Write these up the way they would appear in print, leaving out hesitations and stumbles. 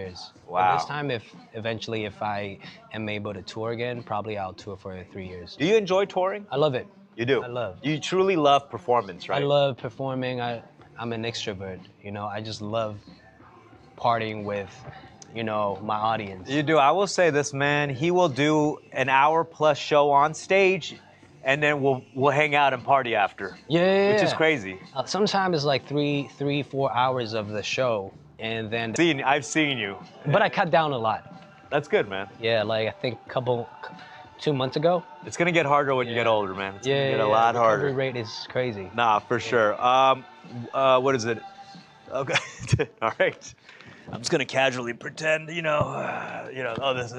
years. Wow. But this time, eventually if I am able to tour again, probably I'll tour for 3 years. Do you enjoy touring? I love it. You do? I love. You truly love performance, right? I love performing. I'm an extrovert. You know, I just love partying with, you know, my audience. You do. I will say this, man. He will do an hour-plus show on stage, and then we'll hang out and party after. Yeah. Which is crazy. Sometimes it's like 4 hours of the show, and then. I've seen you. But I cut down a lot. That's good, man. Yeah, like I think 2 months ago. It's gonna get harder when you get older, man. It's gonna get a lot the harder. recovery rate is crazy. Nah, for sure. What is it? Okay. All right. I'm just gonna casually pretend, oh, this.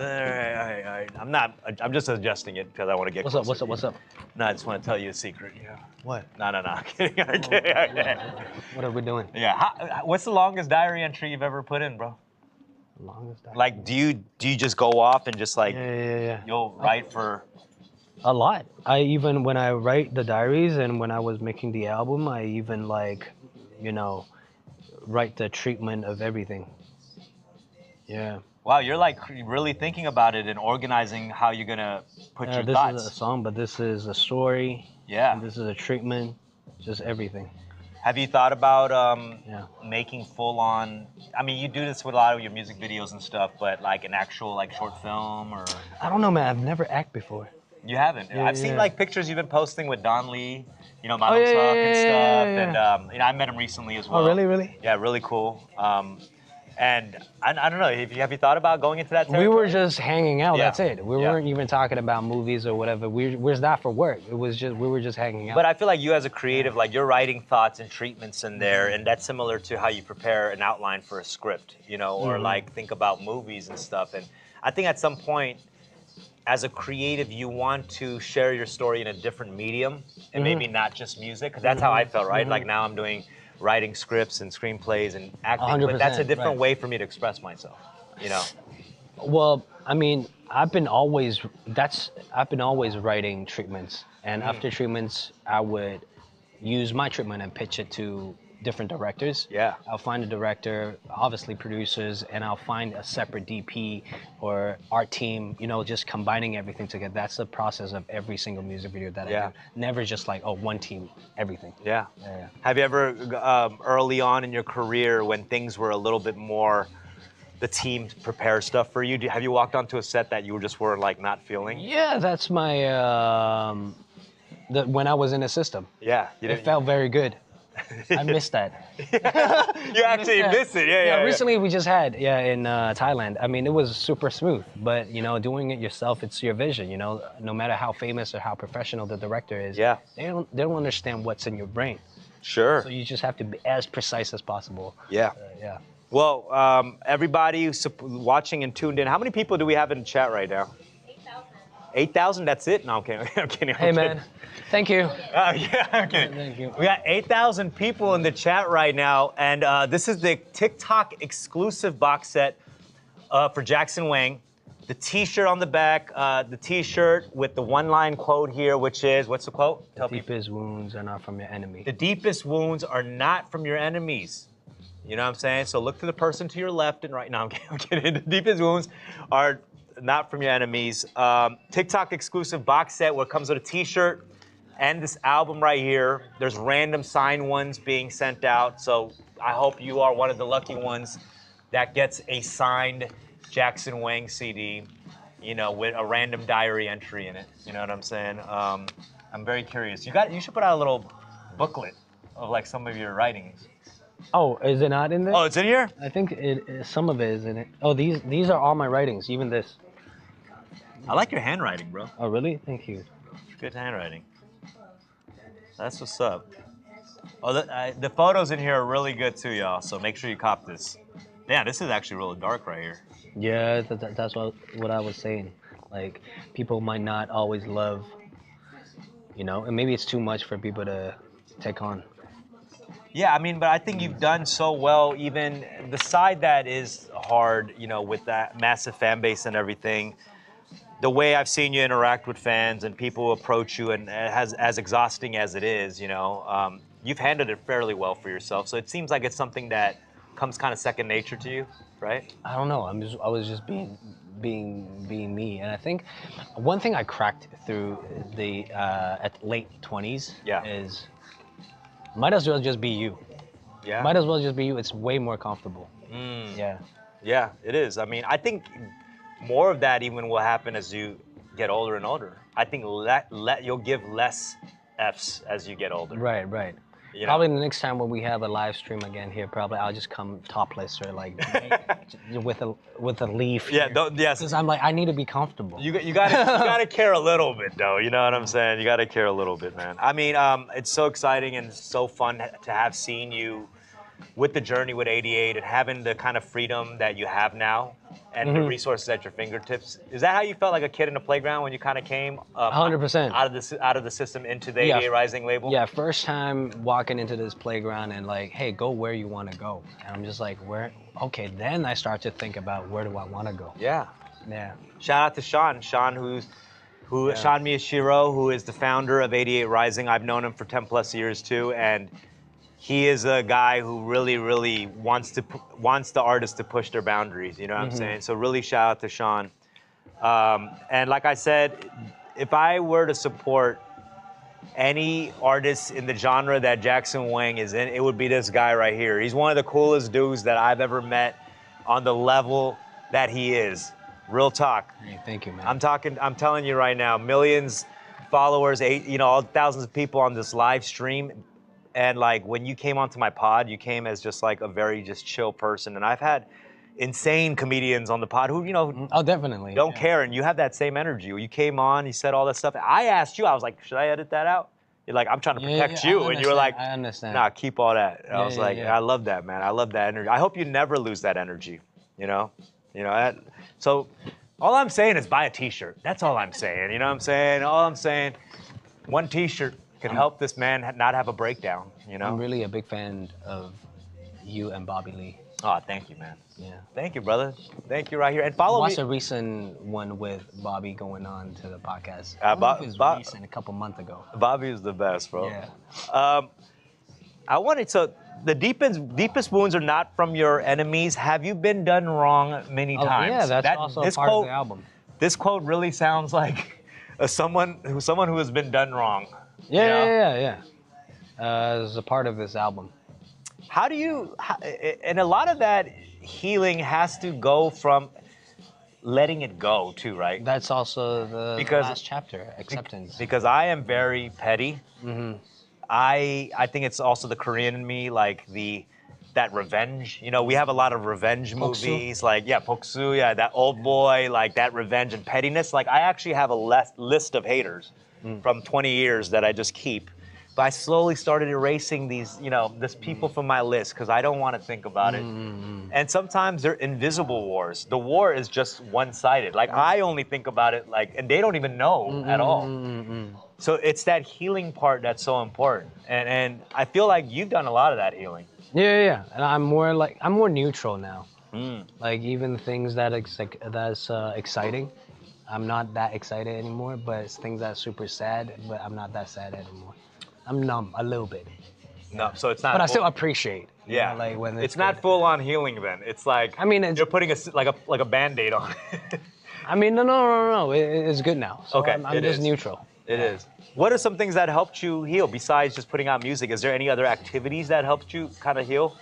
I'm just adjusting it because I want to get. What's up? No, I just want to tell you a secret. Yeah. What? No. I'm kidding. I'm kidding. What are we doing? Yeah. What's the longest diary entry you've ever put in, bro? Longest diary. Like, do you just go off and just like? Yeah. You'll write for. A lot. When I write the diaries and when I was making the album, I even write the treatment of everything. Yeah. Wow, you're like really thinking about it and organizing how you're gonna put your thoughts. This is a song, but this is a story. Yeah. And this is a treatment, just everything. Have you thought about making full-on? I mean, you do this with a lot of your music videos and stuff, but like an actual like short film or? I don't know, man. I've never acted before. You haven't? Yeah, I've seen like pictures you've been posting with Don Lee, Model Talk and stuff, and I met him recently as well. Oh, really? Yeah, really cool. And I don't know, have you thought about going into that territory? We were just hanging out, that's it. We Yeah. weren't even talking about movies or whatever. We're not for work. We were just hanging out. But I feel like you as a creative, like you're writing thoughts and treatments in there, and that's similar to how you prepare an outline for a script, or like think about movies and stuff. And I think at some point, as a creative, you want to share your story in a different medium, and maybe not just music, because that's how I felt, right? Like now I'm doing writing scripts and screenplays and acting, 100%, but that's a different right. way for me to express myself, Well, I mean, I've been always writing treatments, and after treatments, I would use my treatment and pitch it to different directors. Yeah. I'll find a director, obviously producers, and I'll find a separate DP or art team, just combining everything together. That's the process of every single music video that I do. Never just like, one team, everything. Yeah. Yeah. Have you ever, early on in your career, when things were a little bit more, the team prepare stuff for you, have you walked onto a set that you just were like not feeling? Yeah, that's my, when I was in the system. Yeah. It felt very good. I missed that. You actually miss it, yeah. Recently we just had, in Thailand. I mean, it was super smooth, but doing it yourself, it's your vision. No matter how famous or how professional the director is, they don't understand what's in your brain. Sure. So you just have to be as precise as possible. Yeah. Yeah. Well, everybody who's watching and tuned in, how many people do we have in the chat right now? 8,000, that's it? No, I'm kidding. I'm kidding. Hey, man. Thank you. Okay. Thank you. We got 8,000 people in the chat right now, and this is the TikTok exclusive box set for Jackson Wang. The T-shirt on the back, the T-shirt with the one-line quote here, which is, what's the quote? The deepest wounds are not from your enemy. The deepest wounds are not from your enemies. You know what I'm saying? So look to the person to your left and right. No, I'm kidding. The deepest wounds are not from your enemies. TikTok exclusive box set where it comes with a T-shirt and this album right here. There's random signed ones being sent out. So I hope you are one of the lucky ones that gets a signed Jackson Wang CD, with a random diary entry in it. You know what I'm saying? I'm very curious. You should put out a little booklet of like some of your writings. Oh, is it not in there? Oh, it's in here? I think some of it is in it. Oh, these are all my writings, even this. I like your handwriting, bro. Oh, really? Thank you. Good handwriting. That's what's up. Oh, the photos in here are really good too, y'all. So make sure you cop this. Yeah, this is actually really dark right here. Yeah, that's what I was saying. Like, people might not always love, and maybe it's too much for people to take on. Yeah, I mean, but I think you've done so well, even the side that is hard, with that massive fan base and everything. The way I've seen you interact with fans and people approach you, and as exhausting as it is, you've handled it fairly well for yourself. So it seems like it's something that comes kind of second nature to you, right? I don't know. I was just being me, and I think one thing I cracked through the at late 20s Yeah. is might as well just be you. Yeah. Might as well just be you. It's way more comfortable. Yeah. Yeah, it is. I mean, I think more of that even will happen as you get older and older. I think you'll give less Fs as you get older. Right. You know? Probably the next time when we have a live stream again here, probably I'll just come topless or like with a leaf. Yeah, yes. Because I'm like, I need to be comfortable. You gotta care a little bit though. You know what I'm saying? You gotta care a little bit, man. I mean, it's so exciting and so fun to have seen you with the journey with 88 and having the kind of freedom that you have now and the resources at your fingertips. Is that how you felt like a kid in the playground when you kind of came 100% out of the system into the 88 Rising label? Yeah, first time walking into this playground and like, hey, go where you want to go. And I'm just like, where? Okay, then I start to think about where do I want to go. Yeah. Yeah. Shout out to Sean. Sean Sean Miyashiro, who is the founder of 88 Rising. I've known him for 10 plus years too, and he is a guy who really, really wants the artists to push their boundaries. You know what I'm saying? So really shout out to Sean. And like I said, if I were to support any artist in the genre that Jackson Wang is in, it would be this guy right here. He's one of the coolest dudes that I've ever met on the level that he is. Real talk. Hey, thank you, man. I'm telling you right now, millions followers, all thousands of people on this live stream. And like when you came onto my pod, you came as just like a very just chill person. And I've had insane comedians on the pod who, oh, definitely don't care. And you have that same energy. You came on, you said all that stuff. I asked you, I was like, should I edit that out? You're like, I'm trying to protect you. And you were like, I understand. Nah, keep all that. And I was like, I love that, man. I love that energy. I hope you never lose that energy, So all I'm saying is buy a t-shirt. That's all I'm saying. You know what I'm saying? All I'm saying, one t-shirt can help this man not have a breakdown, I'm really a big fan of you and Bobby Lee. Oh, thank you, man. Yeah. Thank you, brother. Thank you right here. And follow me. Watch a recent one with Bobby going on to the podcast. Recent, a couple months ago. Bobby is the best, bro. Yeah. I wanted to, the deepest wounds are not from your enemies. Have you been done wrong many times? Yeah, that's also part of the album. This quote really sounds like someone who has been done wrong. Yeah. As a part of this album. How do you, and a lot of that healing has to go from letting it go too, right? That's also the last chapter, acceptance. Because I am very petty. I think it's also the Korean in me, like that revenge. We have a lot of revenge movies, like Poksu, that Old Boy, like that revenge and pettiness. Like I actually have a list of haters from 20 years that I just keep. But I slowly started erasing these, this people from my list because I don't want to think about it. And sometimes they're invisible wars. The war is just one-sided. Like I only think about it and they don't even know at all. So it's that healing part that's so important. And I feel like you've done a lot of that healing. Yeah. And I'm more neutral now. Like even things that's exciting, I'm not that excited anymore. But it's things that's super sad, but I'm not that sad anymore. I'm numb a little bit. No, so it's not. But I still appreciate. Yeah. Like when it's not full on healing then. It's like you're putting a Band-Aid on it. I mean, no. It's good now. So okay, I'm just neutral. It is. What are some things that helped you heal besides just putting out music? Is there any other activities that helped you kind of heal?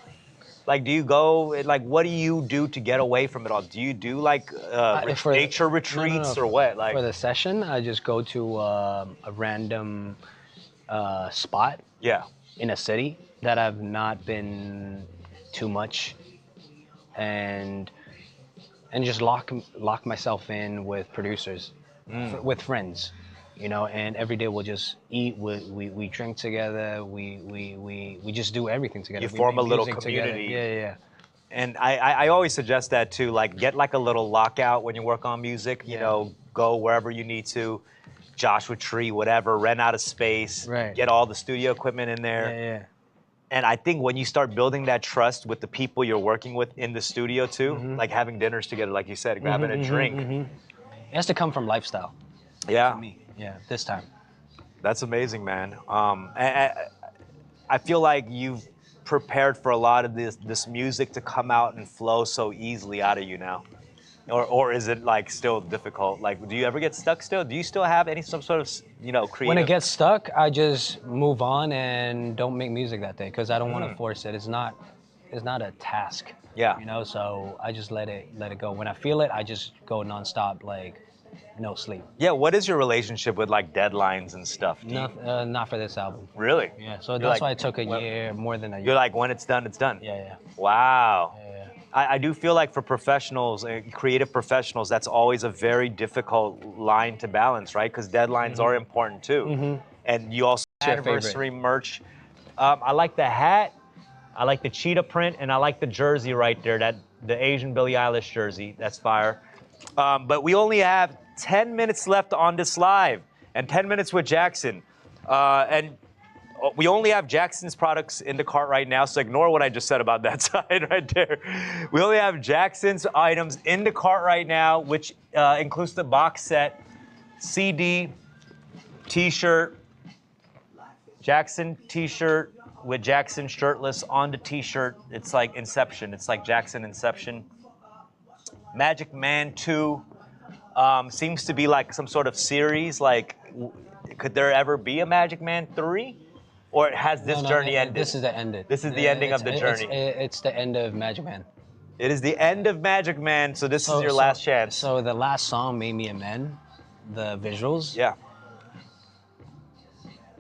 Like, do you go, what do you do to get away from it all? Do you do nature retreats or what? For the session, I just go to a random spot in a city that I've not been too much, and just lock myself in with producers, with friends, and every day we'll just eat, we drink together, we just do everything together. You form a little community. Yeah. And I always suggest that too, get a little lockout when you work on music, go wherever you need to. Joshua Tree, whatever, rent out a space, get all the studio equipment in there. Yeah. And I think when you start building that trust with the people you're working with in the studio too, like having dinners togetger, like you said, grabbing a drink. It has to come from lifestyle. Yeah. For me. Yeah, this time. That's amazing, man. I feel like you've prepared for a lot of this music to come out and flow so easily out of you now? Or is it like still difficult? Like, do you ever get stuck still? Do you still have some sort of, creative? When it gets stuck, I just move on and don't make music that day because I don't want to force it. It's not a task. Yeah. So I just let it go. When I feel it, I just go nonstop, like no sleep. Yeah, what is your relationship with like deadlines and stuff? Not for this album. Really? Yeah, so that's why it took a year, more than a year. You're like, when it's done, it's done. Yeah. Wow. Yeah. I do feel like for professionals, creative professionals, that's always a very difficult line to balance, right? Because deadlines are important too. And you also anniversary merch. I like the hat, I like the cheetah print, and I like the jersey right there, the Asian Billie Eilish jersey. That's fire. But we only have 10 minutes left on this live, and 10 minutes with Jackson. And we only have Jackson's products in the cart right now, so ignore what I just said about that side right there. We only have Jackson's items in the cart right now, which includes the box set, CD, T-shirt, Jackson T-shirt with Jackson shirtless on the T-shirt. It's like Inception. It's like Jackson Inception. Magic Man 2 seems to be like some sort of series. Like, could there ever be a Magic Man 3? Or has this journey ended? This is the end. This is the ending of the journey. It's the end of Magic Man. It is the end of Magic Man, so this is your last chance. So the last song made me amend the visuals. Yeah.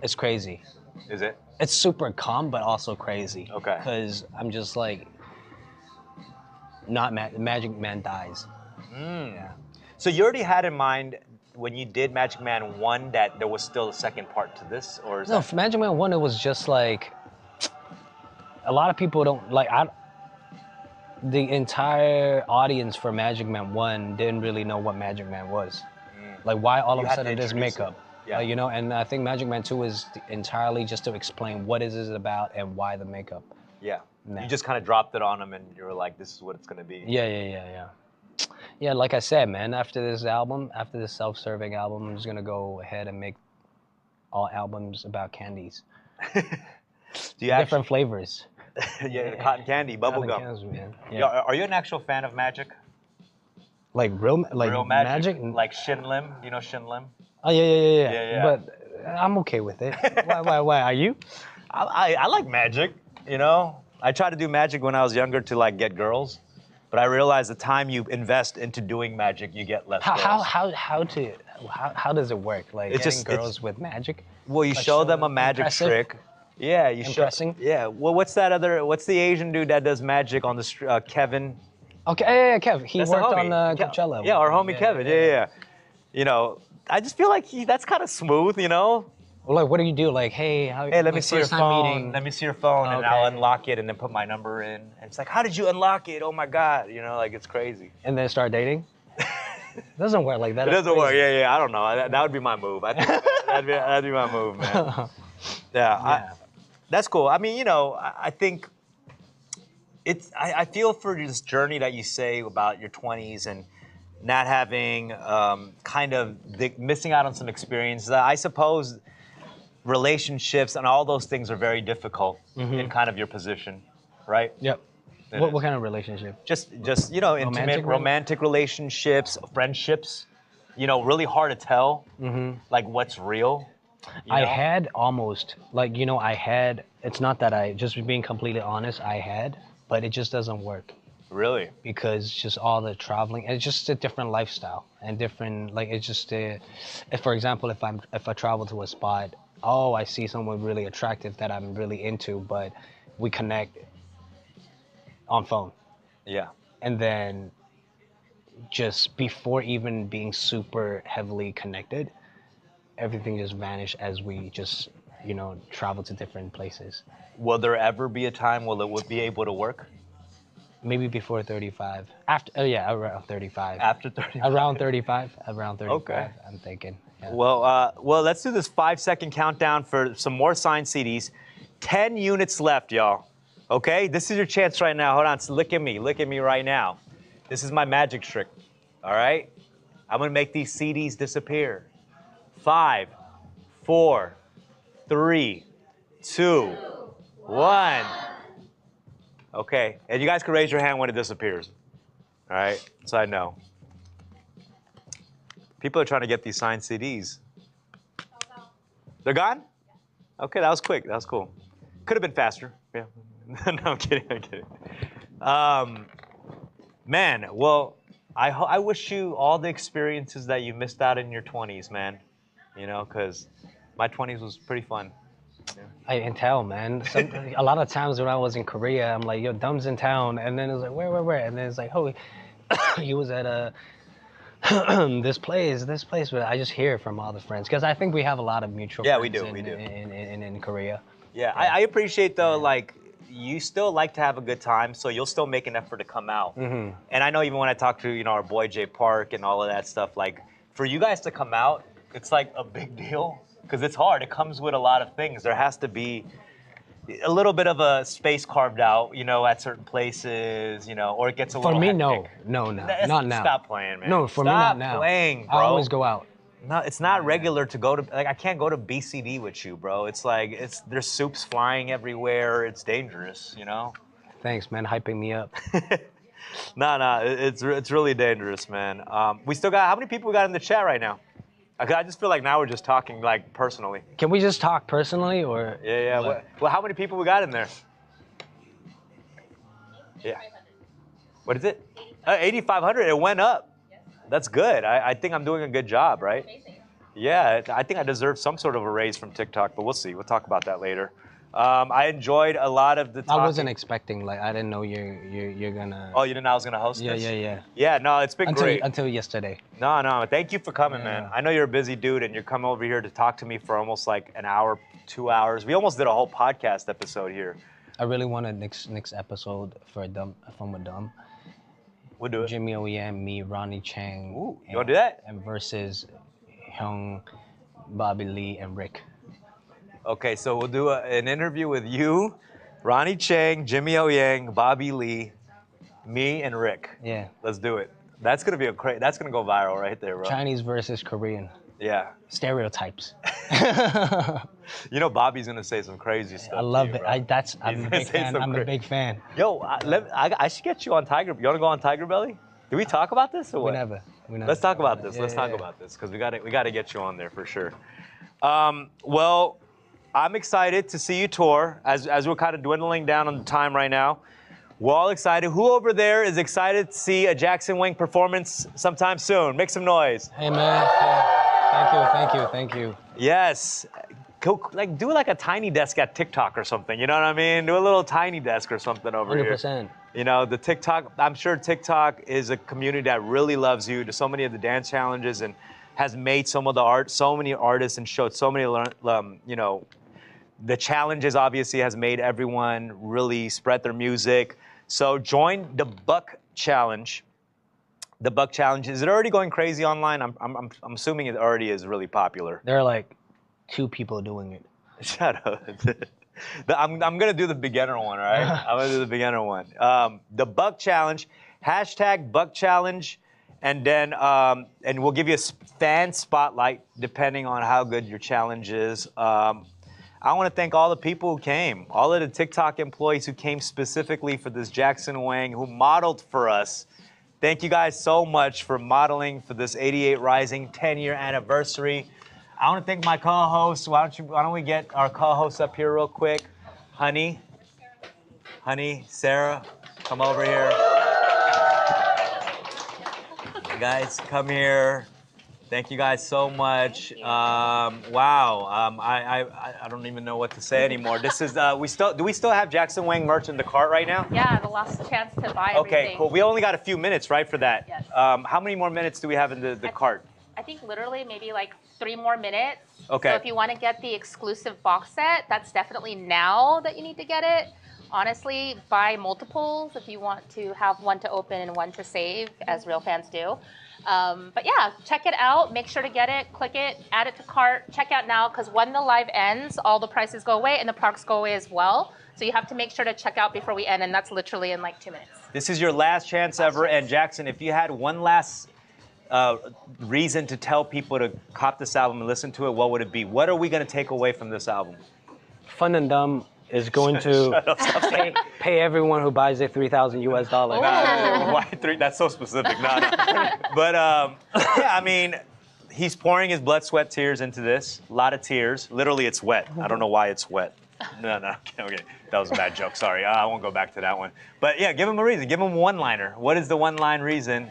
It's crazy. Is it? It's super calm, but also crazy. Okay. Because I'm just like, Magic Man dies. Yeah. So you already had in mind when you did Magic Man 1 that there was still a second part to this, or is no, for Magic Man 1, it was just like, a lot of people don't, like, the entire audience for Magic Man 1 didn't really know what Magic Man was. Like, why all of a sudden this makeup? Yeah. And I think Magic Man 2 is entirely just to explain what is it about and why the makeup. Yeah. You just kind of dropped it on them and you were like, this is what it's going to be. Yeah. Yeah, like I said, man, after this album, after this self-serving album, I'm just going to go ahead and make all albums about candies. Different flavors. Yeah, cotton candy, bubblegum. Yeah. Are you an actual fan of Magic? Like real magic? Like Shin Lim? You know Shin Lim? Oh, yeah. But I'm okay with it. Why? Are you? I like magic, I tried to do magic when I was younger to like get girls. But I realized the time you invest into doing magic, you get less girls. How does it work? Like it's getting girls with magic? Well, you show them a magic trick. Yeah, you impressing. Yeah. Well, what's the Asian dude that does magic on the street? Kevin. Okay, yeah, Kev. He worked on Coachella. Yeah, our homie Kevin. Yeah. I just feel like that's kind of smooth, Well, like, what do you do? Like, hey, let me see your phone. Let me see your phone, and I'll unlock it and then put my number in. And it's like, how did you unlock it? Oh my God, like it's crazy. And then start dating? It doesn't work like that. It doesn't work. Yeah. I don't know. That would be my move. I think that'd be my move, man. Yeah. That's cool. I mean, I think I feel for this journey that you say about your 20s and not having missing out on some experiences. I suppose relationships and all those things are very difficult in kind of your position, right? Yep. What kind of relationship? Just intimate, romantic relationships, friendships. Really hard to tell, like what's real. I had almost, it's not that just being completely honest, but it just doesn't work. Really? Because just all the traveling, it's just a different lifestyle and different, it's just for example, if I travel to a spot, I see someone really attractive that I'm really into, but we connect on phone. Yeah. And then just before even being super heavily connected, everything just vanished as we just, travel to different places. Will there ever be a time where it would be able to work? Maybe before 35. Around 35. After 35? Around 35. Okay. I'm thinking. Yeah. Well, let's do this 5-second countdown for some more signed CDs. 10 units left, y'all. Okay? This is your chance right now. Hold on. So look at me right now. This is my magic trick. All right? I'm going to make these CDs disappear. 5, 4, 3, 2, 1. Okay, and you guys can raise your hand when it disappears. All right, so I know. People are trying to get these signed CDs. They're gone? Okay, that was quick. That was cool. Could have been faster. Yeah. No, I'm kidding. I'm kidding. Man, well, I wish you all the experiences that you missed out in your 20s, man. You know, because my 20s was pretty fun. I can tell, man. A lot of times when I was in Korea, I'm like, yo, Dumb's in town. And then it's like, where? And then it's like, oh, he was at this place. But I just hear from all the friends. Because I think we have a lot of mutual friends we do. in Korea. Yeah, I appreciate, though, like, you still like to have a good time, so you'll still make an effort to come out. And I know even when I talk to, you know, our boy Jay Park and all of that stuff, like, for you guys to come out, it's like a big deal. Because it's hard. It comes with a lot of things. There has to be a little bit of a space carved out, you know, at certain places, you know, or it gets a little For me, hectic. no, not now. Stop playing, man. No, for me, not now. Stop playing, bro. I always go out. No, it's not regular to go to, like, I can't go to BCD with you, bro. It's like, there's soups flying everywhere. It's dangerous, you know? Thanks, man, hyping me up. No, it's really dangerous, man. We still got, how many people we got in the chat right now? I just feel like now we're just talking, like, personally. Can we just talk personally, or? Yeah. Well, how many people we got in there? Yeah. What is it? 8,500. It went up. That's good. I think I'm doing a good job, right? Yeah, I think I deserve some sort of a raise from TikTok, but we'll see. We'll talk about that later. I enjoyed a lot of the talking. I wasn't expecting, like, I didn't know you're gonna. Oh, you didn't know I was gonna host this? Yeah. Yeah, no, it's been great. Until yesterday. No, thank you for coming, man. I know you're a busy dude, and you're coming over here to talk to me for almost like an hour, 2 hours. We almost did a whole podcast episode here. I really wanted next episode for Dumb, Fun with Dumb. We'll do it. Jimmy OEM, me, Ronnie Chang. Ooh, you wanna do that? And versus Hyung, Bobby Lee, and Rick. Okay, so we'll do an interview with you, Ronnie Chang, Jimmy O Yang, Bobby Lee, me, and Rick. Yeah. Let's do it. That's gonna be that's gonna go viral right there, bro. Chinese versus Korean. Yeah. Stereotypes. You know, Bobby's gonna say some crazy stuff. I love it. Bro. I'm a big fan. I'm a big fan. Yo, I should get you on Tiger. You wanna go on Tiger Belly? Did we talk about this or what? We never. Let's talk about this. Let's talk about this because we gotta get you on there for sure. Well, I'm excited to see you tour as we're kind of dwindling down on the time right now. We're all excited. Who over there is excited to see a Jackson Wang performance sometime soon? Make some noise. Hey, man. Thank you. Yes. Do like a tiny desk at TikTok or something. You know what I mean? Do a little tiny desk or something over 100%. here. You know, the TikTok, I'm sure TikTok is a community that really loves you. To so many of the dance challenges and has made so many artists and showed so many, you know, the challenges obviously has made everyone really spread their music. So join the Buck Challenge. The Buck Challenge, is it already going crazy online? I'm assuming it already is really popular. There are like 2 people doing it. Shut up. I'm gonna do the beginner one, all right? I'm gonna do the beginner one. The Buck Challenge, hashtag Buck Challenge, and then and we'll give you a fan spotlight depending on how good your challenge is. I want to thank all the people who came, all of the TikTok employees who came specifically for this Jackson Wang, who modeled for us. Thank you guys so much for modeling for this 88ising 10-year anniversary. I want to thank my co-hosts. Why don't we get our co-hosts up here real quick? Honey, Sarah, come over here. You guys, come here. Thank you guys so much. Wow, I don't even know what to say anymore. This is do we still have Jackson Wang merch in the cart right now? Yeah, the last chance to buy everything. Okay, cool. We only got a few minutes, right, for that? Yes. How many more minutes do we have in the cart? I think literally maybe like 3 more minutes. Okay. So if you want to get the exclusive box set, that's definitely now that you need to get it. Honestly, buy multiples if you want to have one to open and one to save, as real fans do. But yeah, check it out. Make sure to get it, click it, add it to cart, check out now, because when the live ends, all the prices go away and the products go away as well. So you have to make sure to check out before we end, and that's literally in like 2 minutes. This is your last chance ever. And Jackson, if you had one last reason to tell people to cop this album and listen to it, what would it be? What are we going to take away from this album? Fun and Dumb is going to pay everyone who buys it $3,000 US. Why three? That's so specific. No. But yeah, I mean, he's pouring his blood, sweat, tears into this. A lot of tears. Literally, it's wet. I don't know why it's wet. No. Okay. That was a bad joke. Sorry. I won't go back to that one. But yeah, give him a reason. Give him a one-liner. What is the one-line reason?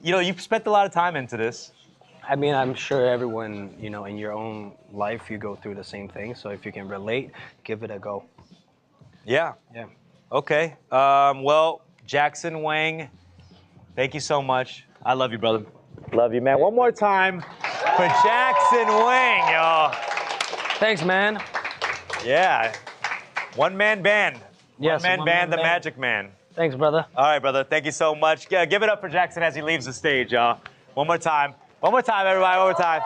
You know, you've spent a lot of time into this. I mean, I'm sure everyone, you know, in your own life, you go through the same thing. So if you can relate, give it a go. Yeah. Yeah. Okay. Well, Jackson Wang, thank you so much. I love you, brother. Love you, man. One more time for Jackson Wang, y'all. Thanks, man. Yeah. One-man band. Yes, One-man one-man band, the band. Magic Man. Thanks, brother. All right, brother. Thank you so much. Yeah, give it up for Jackson as he leaves the stage, y'all. One more time. One more time, everybody. One more time.